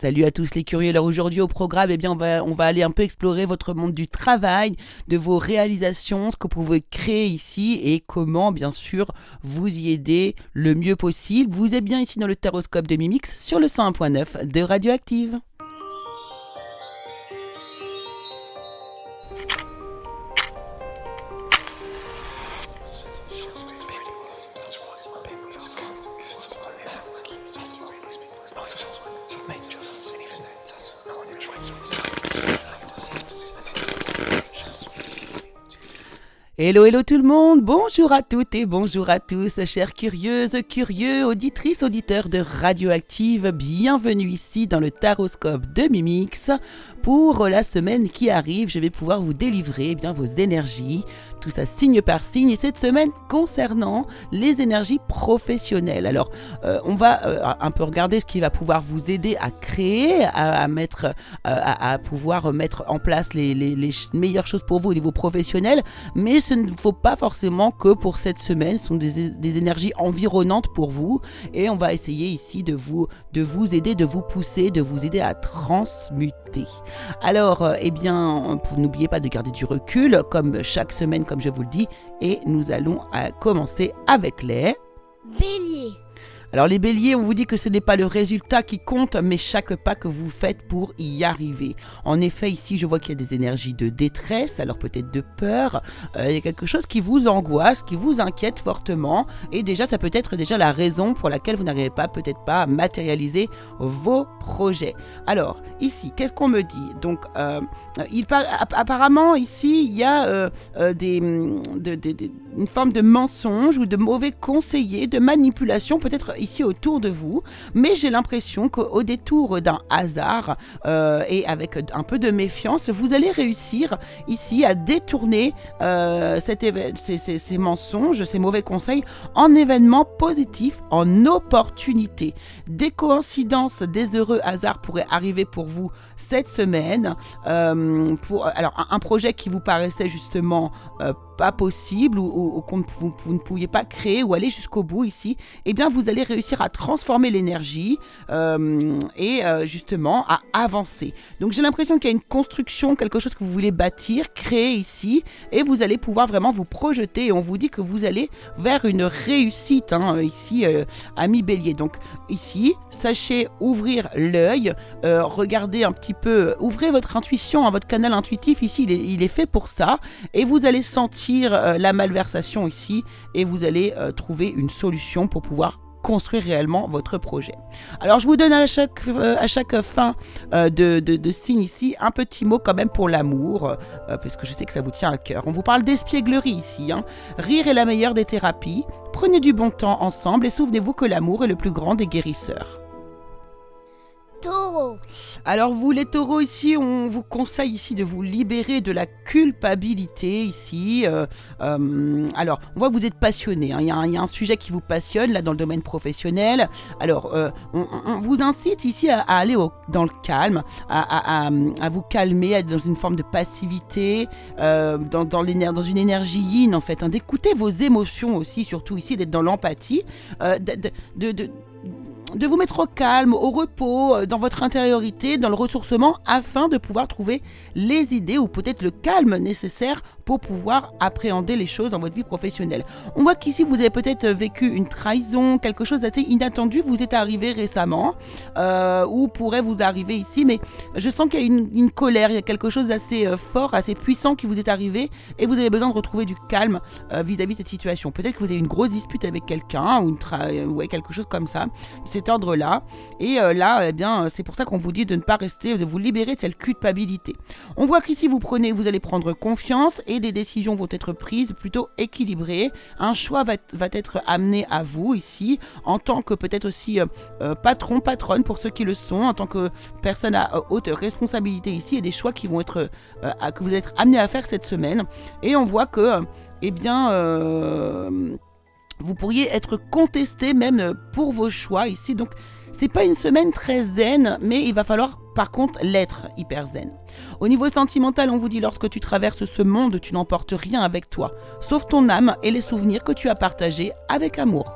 Salut à tous les curieux. Alors aujourd'hui au programme, on va aller un peu explorer votre monde du travail, de vos réalisations, ce que vous pouvez créer ici et comment bien sûr vous y aider le mieux possible. Vous êtes bien ici dans le Taroscope de Mimix sur le 101.9 de Radioactive. Hello, hello tout le monde, bonjour à toutes et bonjour à tous, chères curieuses, curieux, auditrices, auditeurs de Radioactive, bienvenue ici dans le Taroscope de Mimix. Pour la semaine qui arrive, je vais pouvoir vous délivrer vos énergies, tout ça signe par signe, et cette semaine concernant les énergies professionnelles. Alors, on va un peu regarder ce qui va pouvoir vous aider à créer, à pouvoir mettre en place les meilleures choses pour vous au niveau professionnel, mais ce ne faut pas forcément que pour cette semaine, ce sont des énergies environnantes pour vous, et on va essayer ici de vous aider, de vous pousser, de vous aider à transmuter. Alors, n'oubliez pas de garder du recul, comme chaque semaine, comme je vous le dis, et nous allons commencer avec les Bélier. Alors les béliers, on vous dit que ce n'est pas le résultat qui compte, mais chaque pas que vous faites pour y arriver. En effet, ici, je vois qu'il y a des énergies de détresse, alors peut-être de peur. Il y a quelque chose qui vous angoisse, qui vous inquiète fortement. Et déjà, ça peut être déjà la raison pour laquelle vous n'arrivez pas, peut-être pas, à matérialiser vos projets. Alors, ici, qu'est-ce qu'on me dit ? Donc, apparemment, ici, il y a une forme de mensonge ou de mauvais conseiller, de manipulation, peut-être ici autour de vous, mais j'ai l'impression qu'au détour d'un hasard et avec un peu de méfiance, vous allez réussir ici à détourner ces mensonges, ces mauvais conseils en événements positifs, en opportunités. Des coïncidences, des heureux hasards pourraient arriver pour vous cette semaine. Alors un projet qui vous paraissait justement pas possible ou que vous ne pouviez pas créer ou aller jusqu'au bout ici, eh bien vous allez réussir à transformer l'énergie et justement à avancer. Donc j'ai l'impression qu'il y a une construction, quelque chose que vous voulez bâtir, créer ici, et vous allez pouvoir vraiment vous projeter, et on vous dit que vous allez vers une réussite ici, amis bélier. Donc ici, sachez ouvrir l'œil, regardez un petit peu, ouvrez votre intuition, votre canal intuitif ici, il est fait pour ça, et vous allez sentir la malversation ici, et vous allez trouver une solution pour pouvoir construire réellement votre projet. Alors je vous donne à chaque fin de signe ici un petit mot quand même pour l'amour, parce que je sais que ça vous tient à cœur. On vous parle d'espièglerie ici. Rire est la meilleure des thérapies. Prenez du bon temps ensemble et souvenez-vous que l'amour est le plus grand des guérisseurs. Taureau. Alors vous les taureaux ici, on vous conseille ici de vous libérer de la culpabilité ici. Alors on voit que vous êtes passionné, il y a un sujet qui vous passionne là dans le domaine professionnel. Alors on vous incite ici à aller dans le calme, à vous calmer, à être dans une forme de passivité, dans une énergie yin en fait, d'écouter vos émotions aussi, surtout ici d'être dans l'empathie, de vous mettre au calme, au repos, dans votre intériorité, dans le ressourcement, afin de pouvoir trouver les idées ou peut-être le calme nécessaire pour pouvoir appréhender les choses dans votre vie professionnelle. On voit qu'ici, vous avez peut-être vécu une trahison, quelque chose d'assez inattendu, vous êtes arrivé récemment, ou pourrait vous arriver ici, mais je sens qu'il y a une colère, il y a quelque chose d'assez fort, assez puissant qui vous est arrivé, et vous avez besoin de retrouver du calme vis-à-vis de cette situation. Peut-être que vous avez une grosse dispute avec quelqu'un, ou quelque chose comme ça, cet ordre-là, et là, c'est pour ça qu'on vous dit de ne pas rester, de vous libérer de cette culpabilité. On voit qu'ici, vous allez prendre confiance, et des décisions vont être prises plutôt équilibrées. Un choix va être amené à vous ici, en tant que peut-être aussi patron, patronne pour ceux qui le sont, en tant que personne à haute responsabilité ici, et des choix qui vont être que vous êtes amenés à faire cette semaine. Et on voit que vous pourriez être contesté même pour vos choix ici. Donc c'est pas une semaine très zen, mais il va falloir par contre l'être hyper zen. Au niveau sentimental, on vous dit lorsque tu traverses ce monde, tu n'emportes rien avec toi, sauf ton âme et les souvenirs que tu as partagés avec amour.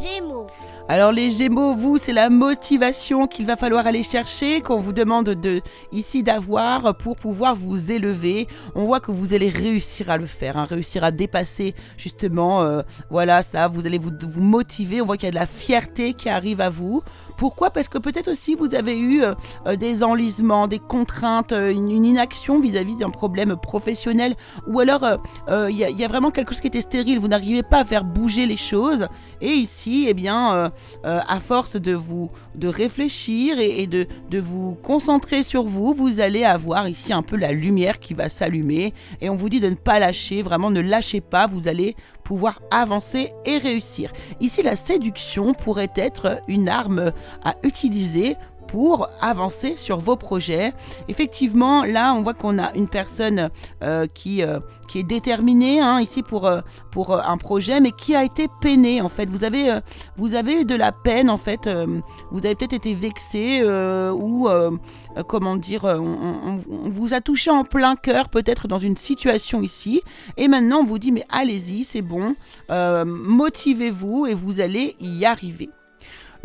Gémeaux. Alors les Gémeaux, vous, c'est la motivation qu'il va falloir aller chercher, qu'on vous demande ici d'avoir pour pouvoir vous élever. On voit que vous allez réussir à le faire, hein, réussir à dépasser justement, voilà ça, vous allez vous motiver. On voit qu'il y a de la fierté qui arrive à vous. Pourquoi ? Parce que peut-être aussi vous avez eu des enlisements, des contraintes, une inaction vis-à-vis d'un problème professionnel, ou alors il y a vraiment quelque chose qui était stérile, vous n'arrivez pas à faire bouger les choses, et ici, eh bien, à force de réfléchir et de vous concentrer sur vous, vous allez avoir ici un peu la lumière qui va s'allumer, et on vous dit de ne pas lâcher, vraiment ne lâchez pas, vous allez pouvoir avancer et réussir. Ici, la séduction pourrait être une arme à utiliser pour avancer sur vos projets. Effectivement, là, on voit qu'on a une personne qui est déterminée ici pour un projet, mais qui a été peinée, en fait. Vous avez eu de la peine, en fait. Vous avez peut-être été vexé ou, comment dire, on vous a touché en plein cœur, peut-être dans une situation ici. Et maintenant, on vous dit, mais allez-y, c'est bon. Motivez-vous et vous allez y arriver.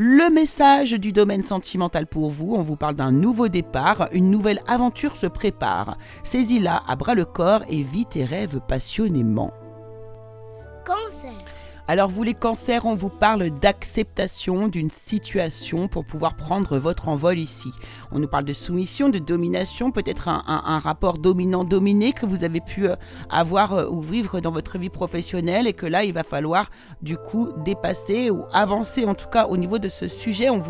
Le message du domaine sentimental pour vous, on vous parle d'un nouveau départ, une nouvelle aventure se prépare. Saisis-la à bras le corps et vis tes rêves passionnément. Cancer. Alors vous les cancers, on vous parle d'acceptation d'une situation pour pouvoir prendre votre envol ici. On nous parle de soumission, de domination, peut-être un rapport dominant-dominé que vous avez pu avoir ou vivre dans votre vie professionnelle, et que là il va falloir du coup dépasser ou avancer, en tout cas au niveau de ce sujet. On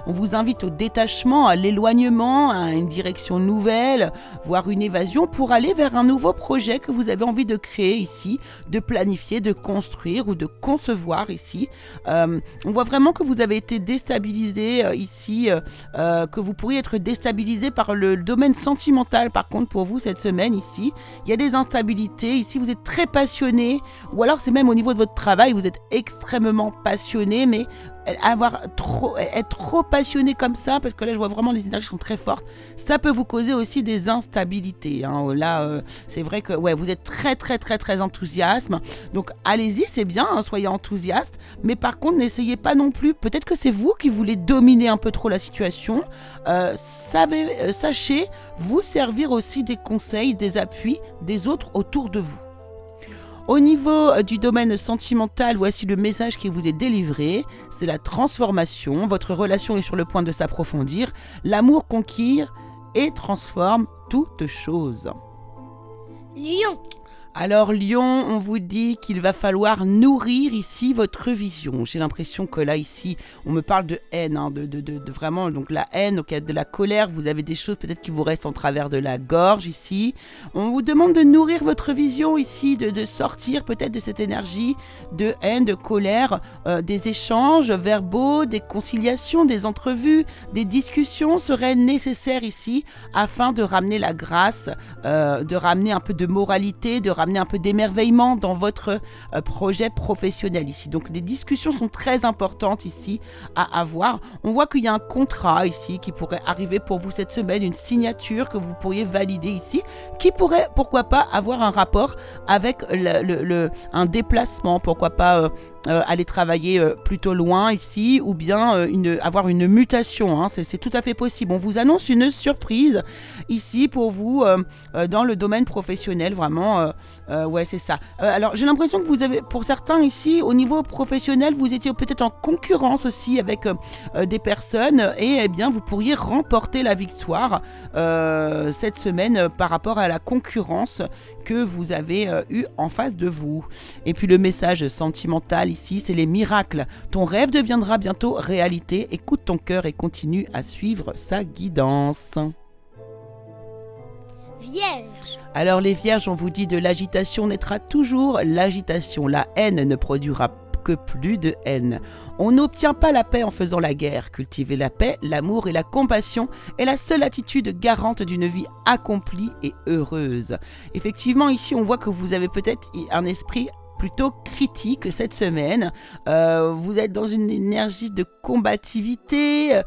vous invite au détachement, à l'éloignement, à une direction nouvelle, voire une évasion, pour aller vers un nouveau projet que vous avez envie de créer ici, de planifier, de construire ou de concevoir ici. On voit vraiment que vous avez été déstabilisé ici, que vous pourriez être déstabilisé par le domaine sentimental. Par contre, pour vous cette semaine ici, il y a des instabilités. Ici, vous êtes très passionné, ou alors c'est même au niveau de votre travail, vous êtes extrêmement passionné, mais être trop passionné comme ça, parce que là je vois vraiment les énergies sont très fortes, ça peut vous causer aussi des instabilités, hein. Là c'est vrai que vous êtes très enthousiaste, donc allez-y, c'est bien, hein, soyez enthousiaste, mais par contre n'essayez pas non plus, peut-être que c'est vous qui voulez dominer un peu trop la situation. Sachez vous servir aussi des conseils, des appuis des autres autour de vous. Au niveau du domaine sentimental, voici le message qui vous est délivré. C'est la transformation. Votre relation est sur le point de s'approfondir. L'amour conquiert et transforme toute chose. Lion. Alors Lion, on vous dit qu'il va falloir nourrir ici votre vision. J'ai l'impression que là ici, on me parle de haine, de vraiment donc la haine, donc il y a de la colère. Vous avez des choses peut-être qui vous restent en travers de la gorge ici. On vous demande de nourrir votre vision ici, de sortir peut-être de cette énergie de haine, de colère, des échanges verbaux, des conciliations, des entrevues, des discussions seraient nécessaires ici afin de ramener la grâce, de ramener un peu de moralité, de ramener un peu d'émerveillement dans votre projet professionnel ici. Donc les discussions sont très importantes ici à avoir. On voit qu'il y a un contrat ici qui pourrait arriver pour vous cette semaine, une signature que vous pourriez valider ici, qui pourrait, pourquoi pas, avoir un rapport avec un déplacement, pourquoi pas aller travailler plutôt loin ici, ou bien avoir une mutation, hein. C'est tout à fait possible. On vous annonce une surprise ici pour vous dans le domaine professionnel, vraiment. C'est ça. Alors j'ai l'impression que vous avez, pour certains ici, au niveau professionnel, vous étiez peut-être en concurrence aussi avec des personnes, et eh bien vous pourriez remporter la victoire cette semaine par rapport à la concurrence que vous avez eu en face de vous. Et puis le message sentimental ici, c'est les miracles. Ton rêve deviendra bientôt réalité. Écoute ton cœur et continue à suivre sa guidance. Vierge. Alors les vierges, on vous dit de l'agitation naîtra toujours l'agitation. La haine ne produira que plus de haine. On n'obtient pas la paix en faisant la guerre. Cultiver la paix, l'amour et la compassion est la seule attitude garante d'une vie accomplie et heureuse. Effectivement, ici, on voit que vous avez peut-être un esprit plutôt critique cette semaine. Vous êtes dans une énergie de combativité,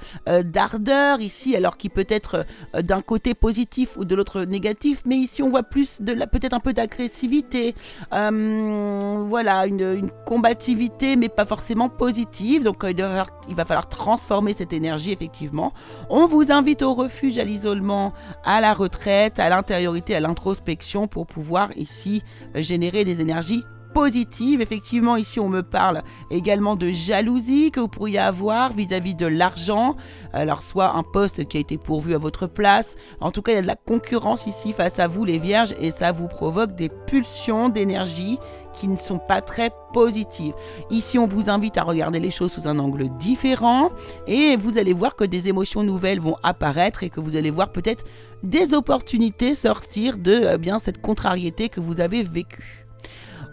d'ardeur ici, alors qui peut être d'un côté positif ou de l'autre négatif, mais ici on voit plus peut-être un peu d'agressivité, voilà, une combativité mais pas forcément positive, donc il va falloir transformer cette énergie effectivement. On vous invite au refuge, à l'isolement, à la retraite, à l'intériorité, à l'introspection pour pouvoir ici générer des énergies positive. Effectivement, ici, on me parle également de jalousie que vous pourriez avoir vis-à-vis de l'argent. Alors, soit un poste qui a été pourvu à votre place. En tout cas, il y a de la concurrence ici face à vous, les vierges, et ça vous provoque des pulsions d'énergie qui ne sont pas très positives. Ici, on vous invite à regarder les choses sous un angle différent et vous allez voir que des émotions nouvelles vont apparaître et que vous allez voir peut-être des opportunités sortir de cette contrariété que vous avez vécue.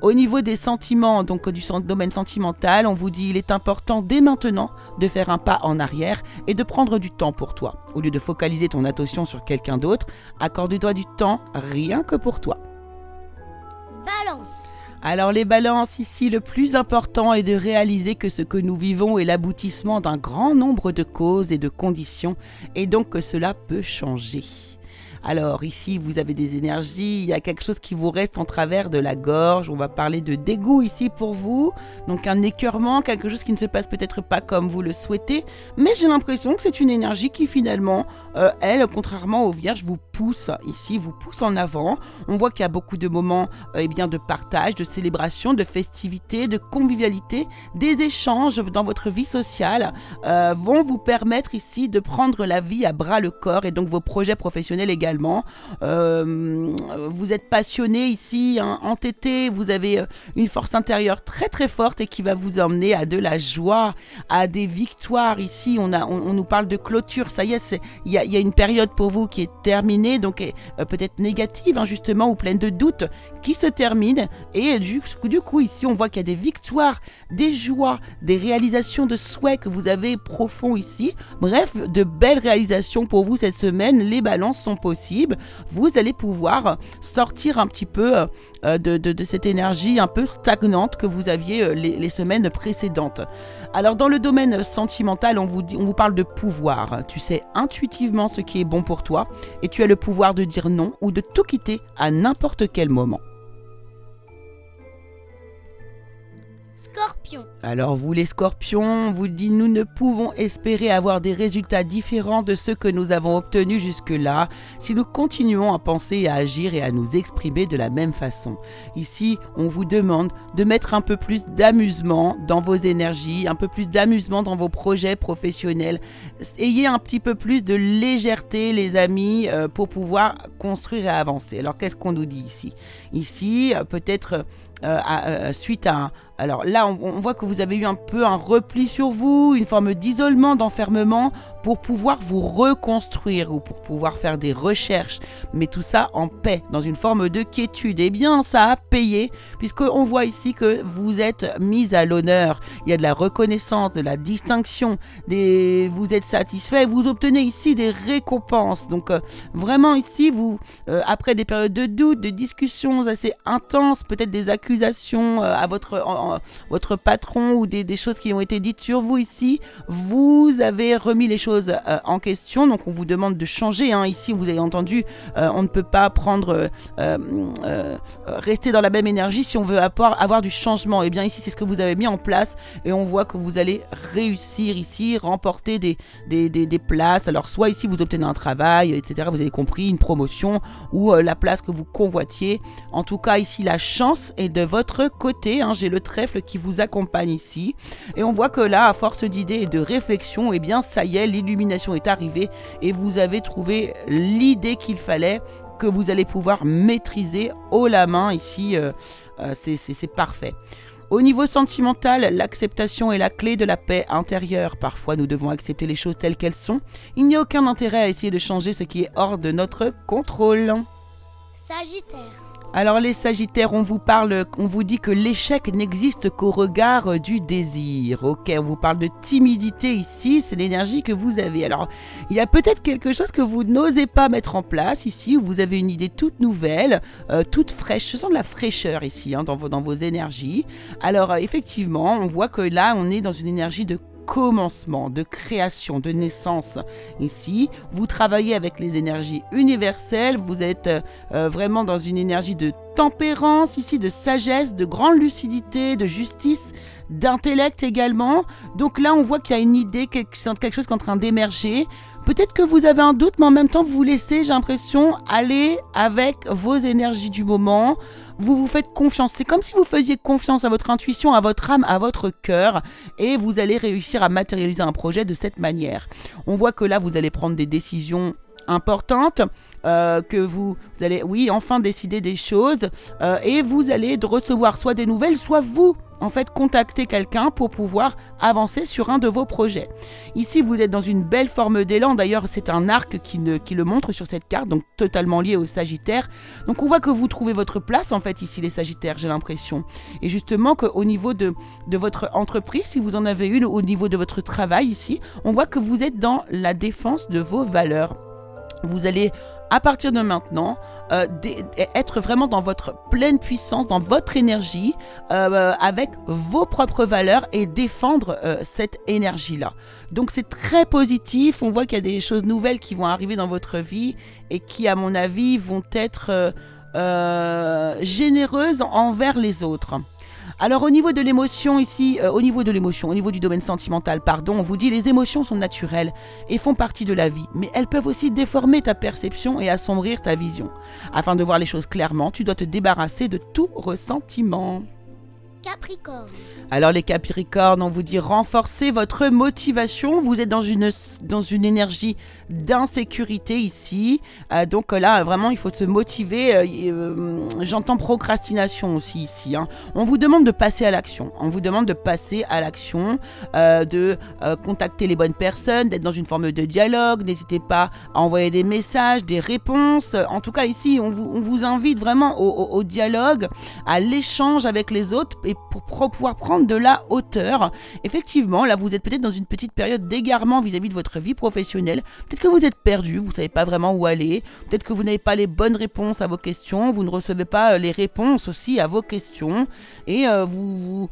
Au niveau des sentiments, donc du domaine sentimental, on vous dit il est important dès maintenant de faire un pas en arrière et de prendre du temps pour toi. Au lieu de focaliser ton attention sur quelqu'un d'autre, accorde-toi du temps rien que pour toi. Balance. Alors les balances, ici le plus important est de réaliser que ce que nous vivons est l'aboutissement d'un grand nombre de causes et de conditions et donc que cela peut changer. Alors ici, vous avez des énergies, il y a quelque chose qui vous reste en travers de la gorge. On va parler de dégoût ici pour vous. Donc un écœurement, quelque chose qui ne se passe peut-être pas comme vous le souhaitez. Mais j'ai l'impression que c'est une énergie qui finalement, elle, contrairement aux vierges, vous pousse ici, vous pousse en avant. On voit qu'il y a beaucoup de moments de partage, de célébration, de festivité, de convivialité. Des échanges dans votre vie sociale vont vous permettre ici de prendre la vie à bras le corps et donc vos projets professionnels également. Vous êtes passionné ici, entêté, vous avez une force intérieure très très forte et qui va vous emmener à de la joie, à des victoires. Ici, on nous parle de clôture, ça y est, il y a une période pour vous qui est terminée, donc peut-être négative justement ou pleine de doutes, qui se termine et du coup ici on voit qu'il y a des victoires, des joies, des réalisations de souhaits que vous avez profonds ici. Bref, de belles réalisations pour vous cette semaine, les balances sont possibles. Vous allez pouvoir sortir un petit peu de cette énergie un peu stagnante que vous aviez les semaines précédentes. Alors dans le domaine sentimental, on vous parle de pouvoir. Tu sais intuitivement ce qui est bon pour toi et tu as le pouvoir de dire non ou de tout quitter à n'importe quel moment. Scorpion. Alors vous les scorpions, on vous dit nous ne pouvons espérer avoir des résultats différents de ceux que nous avons obtenus jusque-là si nous continuons à penser et à agir et à nous exprimer de la même façon. Ici, on vous demande de mettre un peu plus d'amusement dans vos énergies, un peu plus d'amusement dans vos projets professionnels. Ayez un petit peu plus de légèreté les amis pour pouvoir construire et avancer. Alors qu'est-ce qu'on nous dit ici ? Ici, peut-être suite à... Alors là, on voit que vous avez eu un peu un repli sur vous, une forme d'isolement, d'enfermement pour pouvoir vous reconstruire ou pour pouvoir faire des recherches. Mais tout ça en paix, dans une forme de quiétude. Eh bien, ça a payé puisqu'on voit ici que vous êtes mise à l'honneur. Il y a de la reconnaissance, de la distinction, vous êtes satisfait, vous obtenez ici des récompenses. Donc vraiment ici, vous, après des périodes de doute, de discussions assez intenses, peut-être des accusations à votre patron ou des choses qui ont été dites sur vous ici, vous avez remis les choses en question, donc on vous demande de changer. Ici, vous avez entendu, on ne peut pas rester dans la même énergie si on veut avoir du changement. Et bien ici, c'est ce que vous avez mis en place et on voit que vous allez réussir ici, remporter des places. Alors soit ici, vous obtenez un travail, etc. Vous avez compris, une promotion ou la place que vous convoitiez. En tout cas, ici, la chance est de votre côté. J'ai le trèfle qui vous accompagne ici. Et on voit que là, à force d'idées et de réflexion, eh bien, ça y est, l'illumination est arrivée et vous avez trouvé l'idée qu'il fallait que vous allez pouvoir maîtriser haut la main ici. C'est parfait. Au niveau sentimental, l'acceptation est la clé de la paix intérieure. Parfois, nous devons accepter les choses telles qu'elles sont. Il n'y a aucun intérêt à essayer de changer ce qui est hors de notre contrôle. Sagittaire. Alors les Sagittaires, on vous dit que l'échec n'existe qu'au regard du désir. Ok, on vous parle de timidité ici, c'est l'énergie que vous avez. Alors, il y a peut-être quelque chose que vous n'osez pas mettre en place ici, où vous avez une idée toute nouvelle, toute fraîche. Je sens de la fraîcheur ici, dans vos énergies. Alors, effectivement, on voit que là, on est dans une énergie de commencement, de création, de naissance. Ici, vous travaillez avec les énergies universelles, vous êtes vraiment dans une énergie de tempérance, ici de sagesse, de grande lucidité, de justice, d'intellect également. Donc là, on voit qu'il y a une idée, quelque chose qui est en train d'émerger. Peut-être que vous avez un doute, mais en même temps, vous vous laissez, j'ai l'impression, aller avec vos énergies du moment. Vous vous faites confiance. C'est comme si vous faisiez confiance à votre intuition, à votre âme, à votre cœur, et vous allez réussir à matérialiser un projet de cette manière. On voit que là, vous allez prendre des décisions importantes, que vous allez, oui, enfin décider des choses, et vous allez recevoir soit des nouvelles, soit vous, en fait, contacter quelqu'un pour pouvoir avancer sur un de vos projets. Ici, vous êtes dans une belle forme d'élan. D'ailleurs, c'est un arc qui le montre sur cette carte, donc totalement lié au Sagittaire. Donc, on voit que vous trouvez votre place, en fait, ici, les Sagittaires, j'ai l'impression. Et justement, qu'au niveau de votre entreprise, si vous en avez une, au niveau de votre travail, ici, on voit que vous êtes dans la défense de vos valeurs. Vous allez, à partir de maintenant, être vraiment dans votre pleine puissance, dans votre énergie, avec vos propres valeurs et défendre cette énergie-là. Donc c'est très positif, on voit qu'il y a des choses nouvelles qui vont arriver dans votre vie et qui, à mon avis, vont être généreuses envers les autres. Alors au niveau de l'émotion ici, au niveau du domaine sentimental, on vous dit les émotions sont naturelles et font partie de la vie, mais elles peuvent aussi déformer ta perception et assombrir ta vision. Afin de voir les choses clairement, tu dois te débarrasser de tout ressentiment. Capricorne. Alors les Capricornes, on vous dit renforcez votre motivation. Vous êtes dans une énergie d'insécurité ici. Donc là, vraiment, il faut se motiver. J'entends procrastination aussi ici. On vous demande de passer à l'action. De contacter les bonnes personnes, d'être dans une forme de dialogue. N'hésitez pas à envoyer des messages, des réponses. En tout cas, ici, on vous invite vraiment au dialogue, à l'échange avec les autres et pour pouvoir prendre de la hauteur. Effectivement, là, vous êtes peut-être dans une petite période d'égarement vis-à-vis de votre vie professionnelle. Peut-être que vous êtes perdu, vous ne savez pas vraiment où aller. Peut-être que vous n'avez pas les bonnes réponses à vos questions. Vous ne recevez pas les réponses aussi à vos questions. Et vous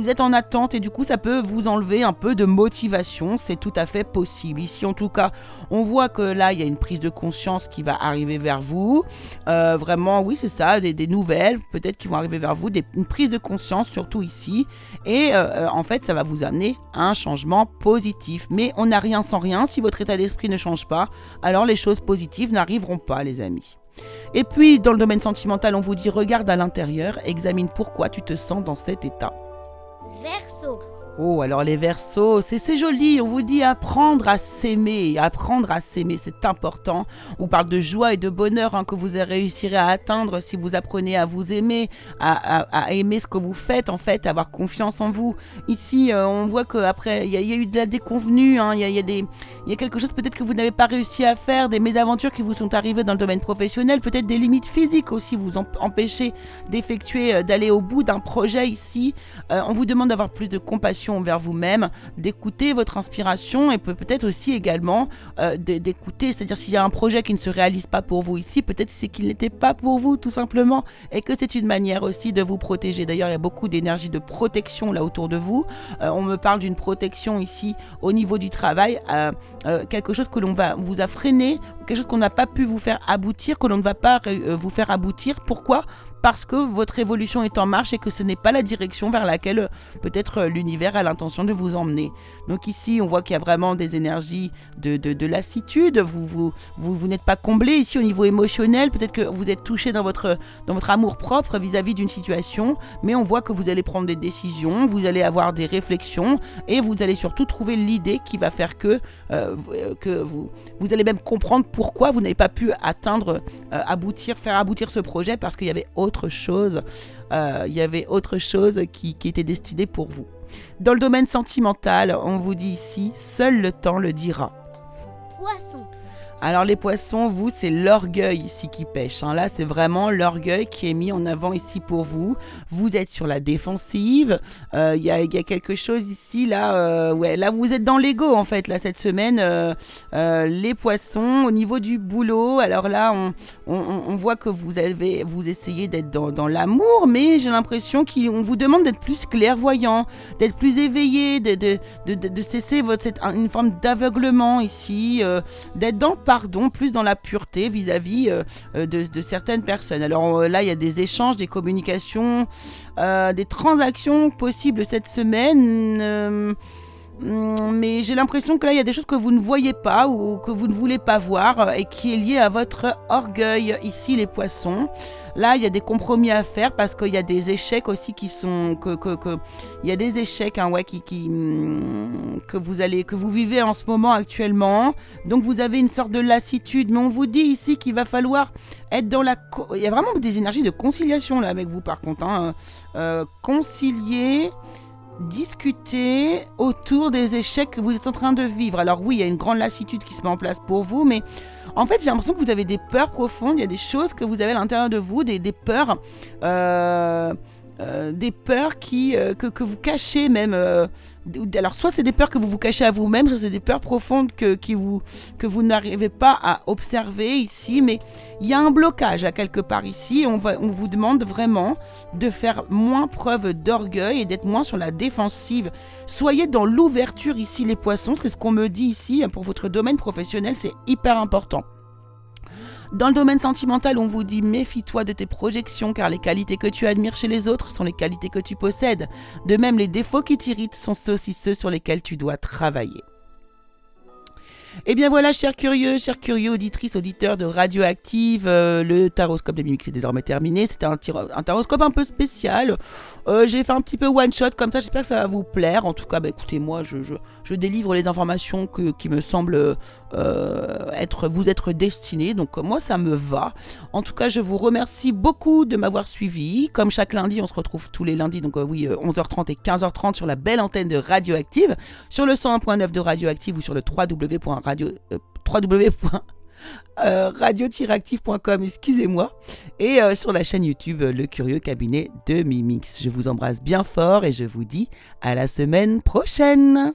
êtes en attente et du coup, ça peut vous enlever un peu de motivation. C'est tout à fait possible. Ici, en tout cas, on voit que là, il y a une prise de conscience qui va arriver vers vous. Vraiment, oui, c'est ça, des nouvelles peut-être qui vont arriver vers vous, une prise de conscience surtout ici, et en fait ça va vous amener à un changement positif, mais on n'a rien sans rien. Si votre état d'esprit ne change pas, alors les choses positives n'arriveront pas, les amis. Et puis dans le domaine sentimental, on vous dit regarde à l'intérieur, examine pourquoi tu te sens dans cet état. Verseau. Oh, alors les Verseaux, c'est joli, on vous dit apprendre à s'aimer, c'est important. On vous parle de joie et de bonheur que vous réussirez à atteindre si vous apprenez à vous aimer, à aimer ce que vous faites en fait, à avoir confiance en vous. Ici, on voit qu'après, il y a eu de la déconvenue, il y a quelque chose peut-être que vous n'avez pas réussi à faire, des mésaventures qui vous sont arrivées dans le domaine professionnel, peut-être des limites physiques aussi vous empêcher d'effectuer, d'aller au bout d'un projet ici. On vous demande d'avoir plus de compassion envers vous-même, d'écouter votre inspiration et peut-être aussi également d'écouter, c'est-à-dire s'il y a un projet qui ne se réalise pas pour vous ici, peut-être c'est qu'il n'était pas pour vous tout simplement et que c'est une manière aussi de vous protéger. D'ailleurs, il y a beaucoup d'énergie de protection là autour de vous. On me parle d'une protection ici au niveau du travail, quelque chose que l'on vous a freiné, quelque chose qu'on n'a pas pu vous faire aboutir, que l'on ne va pas vous faire aboutir. Pourquoi ? Parce que votre évolution est en marche et que ce n'est pas la direction vers laquelle peut-être l'univers a l'intention de vous emmener. Donc ici, on voit qu'il y a vraiment des énergies de lassitude. Vous n'êtes pas comblé ici au niveau émotionnel. Peut-être que vous êtes touché dans votre amour propre vis-à-vis d'une situation, mais on voit que vous allez prendre des décisions, vous allez avoir des réflexions et vous allez surtout trouver l'idée qui va faire que vous allez même comprendre pourquoi vous n'avez pas pu faire aboutir ce projet, parce qu'il y avait autre chose, qui était destiné pour vous. Dans le domaine sentimental, on vous dit ici, seul le temps le dira. Poisson. Alors les poissons, vous, c'est l'orgueil ici qui pêche. Hein. Là, c'est vraiment l'orgueil qui est mis en avant ici pour vous. Vous êtes sur la défensive. Il y a quelque chose ici, là. Là, vous êtes dans l'ego, en fait, là, cette semaine. Les poissons, au niveau du boulot. Alors là, on voit que vous essayez d'être dans l'amour, mais j'ai l'impression qu'on vous demande d'être plus clairvoyant, d'être plus éveillé, de cesser une forme d'aveuglement ici, d'être dans pardon, plus dans la pureté vis-à-vis de certaines personnes. Alors là, il y a des échanges, des communications, des transactions possibles cette semaine. Mais j'ai l'impression que là, il y a des choses que vous ne voyez pas ou que vous ne voulez pas voir et qui est lié à votre orgueil. Ici, les poissons. Là, il y a des compromis à faire parce qu'il y a des échecs aussi qui sont... il y a des échecs que vous vivez en ce moment actuellement. Donc, vous avez une sorte de lassitude. Mais on vous dit ici qu'il va falloir être dans la... Il y a vraiment des énergies de conciliation là avec vous, par contre. Concilier... discuter autour des échecs que vous êtes en train de vivre. Alors oui, il y a une grande lassitude qui se met en place pour vous, mais en fait, j'ai l'impression que vous avez des peurs profondes, il y a des choses que vous avez à l'intérieur de vous, des peurs, que vous cachez même. Alors, soit c'est des peurs que vous cachez à vous-même, soit c'est des peurs profondes que vous n'arrivez pas à observer ici, mais il y a un blocage à quelque part ici. On vous demande vraiment de faire moins preuve d'orgueil et d'être moins sur la défensive. Soyez dans l'ouverture ici, les poissons, c'est ce qu'on me dit ici pour votre domaine professionnel, c'est hyper important. Dans le domaine sentimental, on vous dit méfie-toi de tes projections car les qualités que tu admires chez les autres sont les qualités que tu possèdes. De même, les défauts qui t'irritent sont aussi ceux sur lesquels tu dois travailler. Et bien voilà, chers curieux, auditrices, auditeurs de Radioactive, le taroscope de Mimix est désormais terminé. C'était un taroscope un peu spécial. J'ai fait un petit peu one shot comme ça, j'espère que ça va vous plaire. En tout cas, écoutez, moi, je délivre les informations qui me semblent vous être destinées. Donc moi, ça me va. En tout cas, je vous remercie beaucoup de m'avoir suivi. Comme chaque lundi, on se retrouve tous les lundis, donc 11h30 et 15h30 sur la belle antenne de Radioactive, sur le 101.9 de Radioactive ou sur le radio-active.com, excusez-moi, et sur la chaîne YouTube Le Curieux Cabinet de Mimix. Je vous embrasse bien fort et je vous dis à la semaine prochaine.